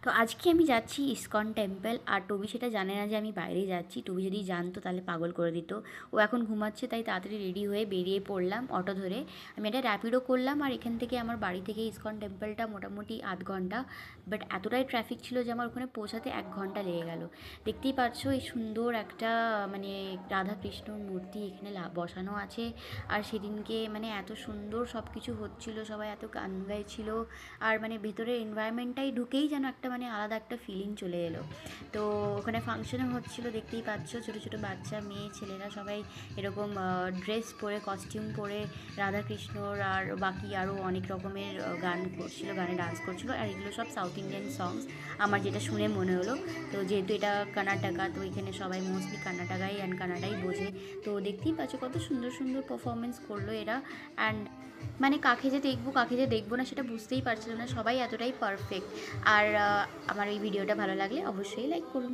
তো আজকে আমি যাচ্ছি ইসকন টেম্পল। আর টবি সেটা জানে না যে আমি বাইরে যাচ্ছি। টবি যদি জানতো তাহলে পাগল করে দিত। ও এখন ঘুমাচ্ছে, তাই তাড়াতাড়ি রেডি হয়ে বেরিয়ে পড়লাম অটো ধরে। আমি একটা র্যাপিডো করলাম, আর এখান থেকে আমার বাড়ি থেকে ইসকন টেম্পলটা মোটামুটি আধ ঘন্টা। বাট এতটাই ট্রাফিক ছিল যে আমার ওখানে পৌঁছাতে 1 ঘন্টা লেগে গেল। দেখতেই পাচ্ছ এই সুন্দর একটা মানে রাধা কৃষ্ণর মূর্তি এখানে বসানো আছে। আর সেদিনকে মানে এত সুন্দর সব কিছু হচ্ছিল, সবাই এত গান গাইছিল। আর মানে ভেতরের এনভায়রনমেন্টটাই ঢুকেই যেন একটা মানে আলাদা একটা ফিলিং চলে এলো। তো ওখানে ফাংশনও হচ্ছিলো, দেখতেই পাচ্ছ ছোটো ছোটো বাচ্চা মেয়ে ছেলেরা সবাই এরকম ড্রেস পরে কস্টিউম পরে রাধাকৃষ্ণর আর বাকি আরও অনেক রকমের গান করছিল, গানে ডান্স করছিলো। আর এগুলো সব সাউথ ইন্ডিয়ান সংস আমার যেটা শুনে মনে হলো। তো যেহেতু এটা কর্ণাটকা, তো এখানে সবাই মোস্টলি কর্ণাটকাই অ্যান্ড কানাডাই বোঝে। তো দেখতেই পাচ্ছ কত সুন্দর সুন্দর পারফরমেন্স করলো এরা। অ্যান্ড মানে কাকে যে দেখবো কাকে যে দেখবো না সেটা বুঝতেই পারছিলাম না, সবাই এতটাই পারফেক্ট। আর আমার এই ভিডিওটা ভালো লাগলে অবশ্যই লাইক করুন।